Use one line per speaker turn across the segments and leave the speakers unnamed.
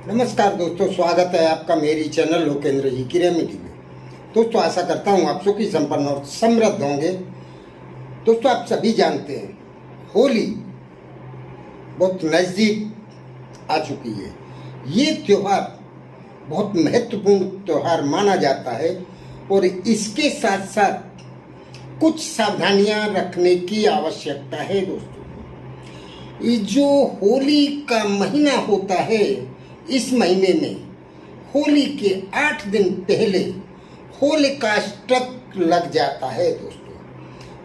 नमस्कार दोस्तों, स्वागत है आपका मेरी चैनल लोकेंद्र जी की रेमेडी में। दोस्तों, आशा करता हूँ आप सुखी संपन्न और समृद्ध होंगे। दोस्तों, आप सभी जानते हैं होली बहुत नज़दीक आ चुकी है। ये त्यौहार बहुत महत्वपूर्ण त्यौहार माना जाता है और इसके साथ साथ कुछ सावधानियां रखने की आवश्यकता है। दोस्तों, ये जो होली का महीना होता है, इस महीने में होली के 8 दिन पहले होलिकाष्टक लग जाता है। दोस्तों,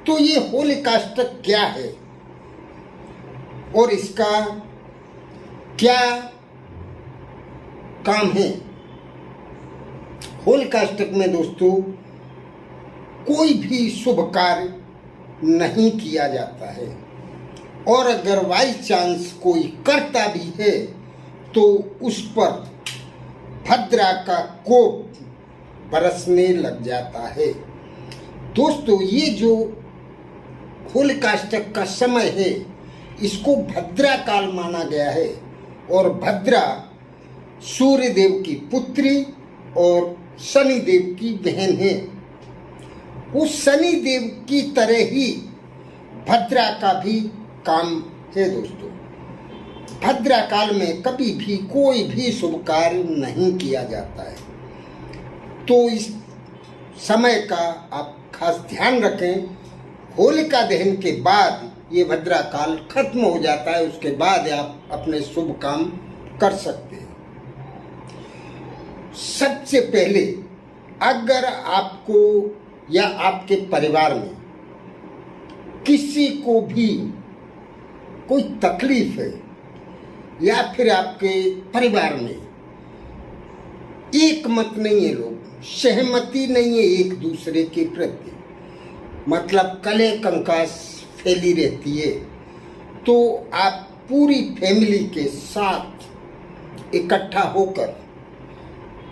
तो ये होलिकाष्टक क्या है और इसका क्या काम है? होलिकाष्टक में दोस्तों कोई भी शुभ कार्य नहीं किया जाता है और अगर बाई चांस कोई करता भी है तो उस पर भद्रा का कोप बरसने लग जाता है। दोस्तों, ये जो होलिकाष्टक का समय है, इसको भद्रा काल माना गया है और भद्रा सूर्य देव की पुत्री और शनि देव की बहन है। उस शनि देव की तरह ही भद्रा का भी काम है। दोस्तों, भद्रा काल में कभी भी कोई भी शुभ कार्य नहीं किया जाता है, तो इस समय का आप खास ध्यान रखें। होलिका दहन के बाद ये भद्रा काल खत्म हो जाता है, उसके बाद आप अपने शुभ काम कर सकते हैं। सबसे पहले अगर आपको या आपके परिवार में किसी को भी कोई तकलीफ है या फिर आपके परिवार में एक मत नहीं है, लोग सहमति नहीं है एक दूसरे के प्रति, मतलब कलह कंकास फैली रहती है, तो आप पूरी फैमिली के साथ इकट्ठा होकर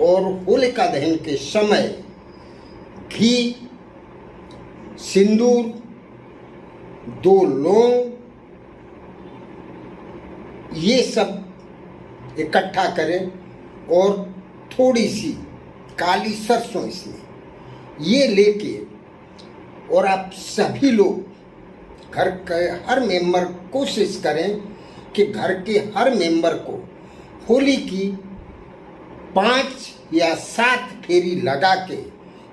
और होलिका दहन के समय घी, सिंदूर, 2 लौंग, ये सब इकट्ठा करें और थोड़ी सी काली सरसों इसमें ये लेके और आप सभी लोग घर के हर मेंबर कोशिश करें कि घर के हर मेंबर को होली की 5 या 7 फेरी लगा के,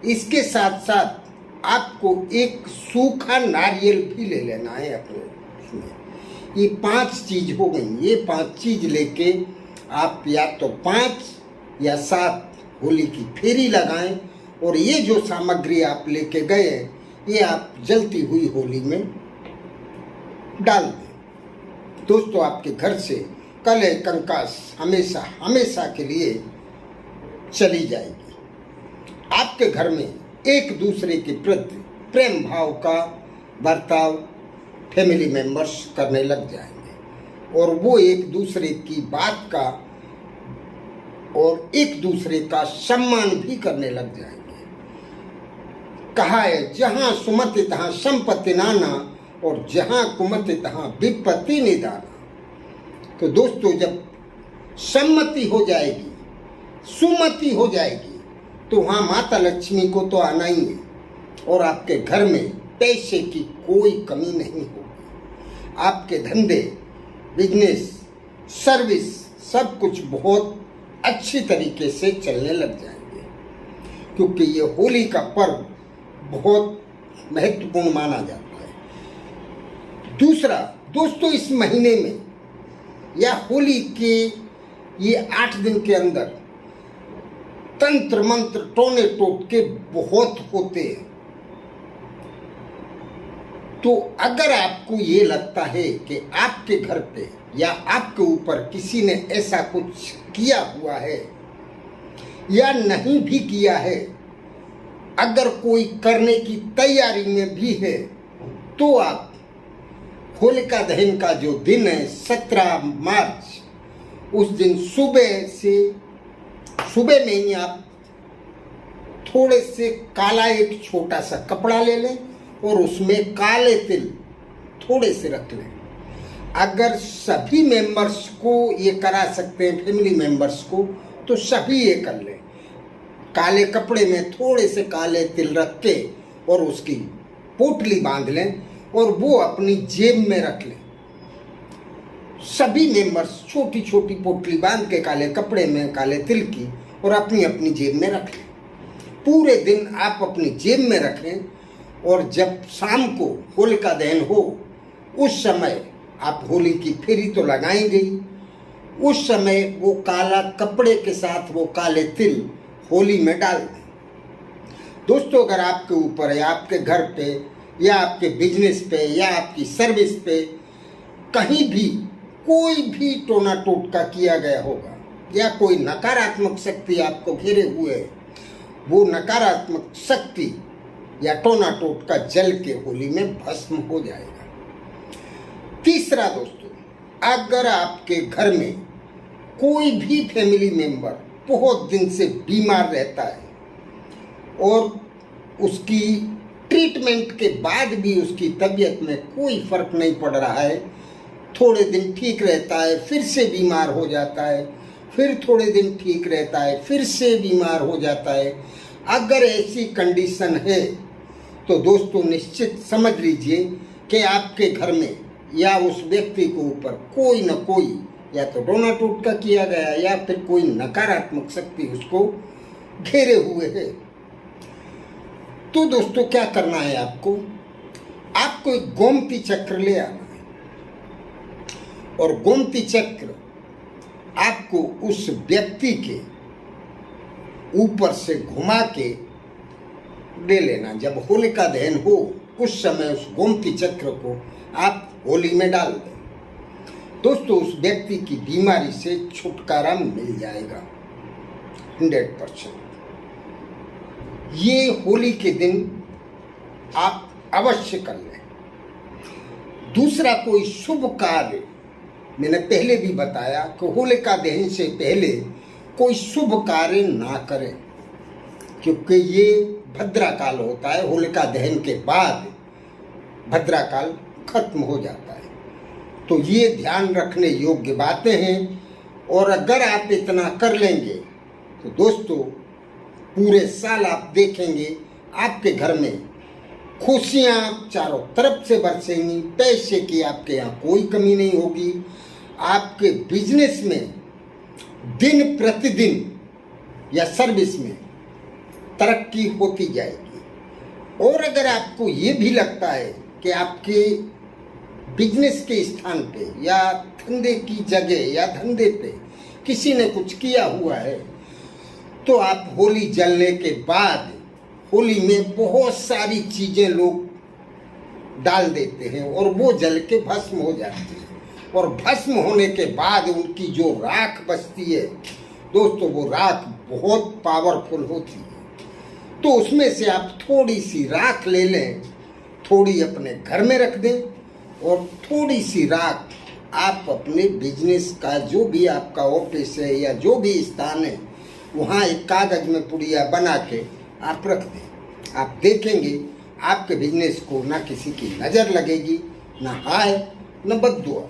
इसके साथ साथ आपको एक सूखा नारियल भी ले लेना है अपने उसमें। ये 5 चीज हो गई। ये 5 चीज लेके आप या तो 5 या 7 होली की फेरी लगाएं और ये जो सामग्री आप लेके गए ये आप जलती हुई होली में डाल दें। दोस्तों, आपके घर से कलह कंकास हमेशा हमेशा के लिए चली जाएगी। आपके घर में एक दूसरे के प्रति प्रेम भाव का बर्ताव फैमिली मेंबर्स करने लग जाएंगे और वो एक दूसरे की बात का और एक दूसरे का सम्मान भी करने लग जाएंगे। कहा है, जहां सुमति तहां संपत्ति नाना और जहां कुमति तहां विपत्ति निदाना। तो दोस्तों, जब सम्मति हो जाएगी, सुमति हो जाएगी, तो वहां माता लक्ष्मी को तो आना ही है और आपके घर में पैसे की कोई कमी नहीं होगी। आपके धंधे, बिजनेस, सर्विस सब कुछ बहुत अच्छी तरीके से चलने लग जाएंगे, क्योंकि ये होली का पर्व बहुत महत्वपूर्ण माना जाता है। दूसरा, दोस्तों, इस महीने में या होली के ये 8 दिन के अंदर तंत्र मंत्र टोने टोटके बहुत होते हैं। तो अगर आपको ये लगता है कि आपके घर पे या आपके ऊपर किसी ने ऐसा कुछ किया हुआ है या नहीं भी किया है, अगर कोई करने की तैयारी में भी है, तो आप होलिका दहन का जो दिन है 17 मार्च, उस दिन सुबह में ही आप थोड़े से काला एक छोटा सा कपड़ा ले लें और उसमें काले तिल थोड़े से रख लें अगर सभी मेंबर्स को ये करा सकते हैं, फैमिली मेंबर्स को, तो सभी ये कर लें। काले कपड़े में थोड़े से काले तिल रख के और उसकी पोटली बांध लें और वो अपनी जेब में रख लें। सभी मेंबर्स छोटी छोटी पोटली बांध के काले कपड़े में काले तिल की और अपनी अपनी जेब में रख लें। पूरे दिन आप अपनी जेब में रखें और जब शाम को होलिका दहन हो उस समय आप होली की फेरी तो लगाएंगे ही, उस समय वो काला कपड़े के साथ वो काले तिल होली में डाल दें। दोस्तों, अगर आपके ऊपर या आपके घर पे या आपके बिजनेस पे या आपकी सर्विस पे कहीं भी कोई भी टोना टोटका किया गया होगा या कोई नकारात्मक शक्ति आपको घेरे हुए है, वो नकारात्मक शक्ति या टोना टोटका जल के होली में भस्म हो जाएगा। तीसरा दोस्तों, अगर आपके घर में कोई भी फैमिली मेंबर बहुत दिन से बीमार रहता है और उसकी ट्रीटमेंट के बाद भी उसकी तबीयत में कोई फर्क नहीं पड़ रहा है, थोड़े दिन ठीक रहता है, फिर से बीमार हो जाता है, फिर थोड़े दिन ठीक रहता है, फिर से बीमार हो जाता है, अगर ऐसी कंडीशन है तो दोस्तों निश्चित समझ लीजिए कि आपके घर में या उस व्यक्ति के ऊपर कोई न कोई या तो टोना टोटका किया गया या फिर कोई नकारात्मक शक्ति उसको घेरे हुए है। तो दोस्तों क्या करना है आपको एक गोमती चक्र ले आना है और गोमती चक्र आपको उस व्यक्ति के ऊपर से घुमा के ले लेना। जब होलिका दहन हो उस समय उस गोमती चक्र को आप होली में डाल दें। दोस्तों, उस व्यक्ति की बीमारी से छुटकारा मिल जाएगा 100%। ये होली के दिन आप अवश्य कर लें। दूसरा, कोई शुभ कार्य, मैंने पहले भी बताया कि होलिका दहन से पहले कोई शुभ कार्य ना करें, क्योंकि ये भद्राकाल होता है। होलिका दहन के बाद भद्राकाल खत्म हो जाता है। तो ये ध्यान रखने योग्य बातें हैं और अगर आप इतना कर लेंगे तो दोस्तों पूरे साल आप देखेंगे आपके घर में खुशियाँ चारों तरफ से बरसेंगी, पैसे की आपके यहाँ कोई कमी नहीं होगी, आपके बिजनेस में दिन प्रतिदिन या सर्विस में तरक्की होती जाएगी। और अगर आपको ये भी लगता है कि आपके बिजनेस के स्थान पे या धंधे की जगह या धंधे पे किसी ने कुछ किया हुआ है, तो आप होली जलने के बाद होली में बहुत सारी चीज़ें लोग डाल देते हैं और वो जल के भस्म हो जाती है। और भस्म होने के बाद उनकी जो राख बचती है दोस्तों, वो राख बहुत पावरफुल होती है। तो उसमें से आप थोड़ी सी राख ले लें, थोड़ी अपने घर में रख दें और थोड़ी सी राख आप अपने बिजनेस का जो भी आपका ऑफिस है या जो भी स्थान है वहाँ एक कागज में पुड़िया बना के आप रख दें। आप देखेंगे आपके बिजनेस को ना किसी की नज़र लगेगी, ना हाय न बद्दुआ,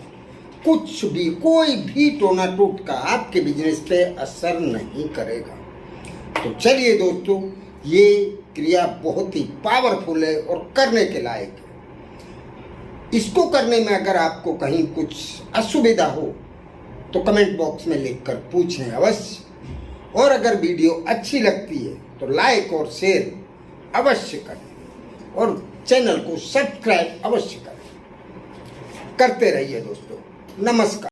कुछ भी कोई भी टोना टोटका आपके बिजनेस पे असर नहीं करेगा। तो चलिए दोस्तों, ये क्रिया बहुत ही पावरफुल है और करने के लायक है। इसको करने में अगर आपको कहीं कुछ असुविधा हो तो कमेंट बॉक्स में लिखकर पूछें अवश्य। और अगर वीडियो अच्छी लगती है तो लाइक और शेयर अवश्य करें और चैनल को सब्सक्राइब अवश्य करें। करते रहिए दोस्तों। नमस्कार।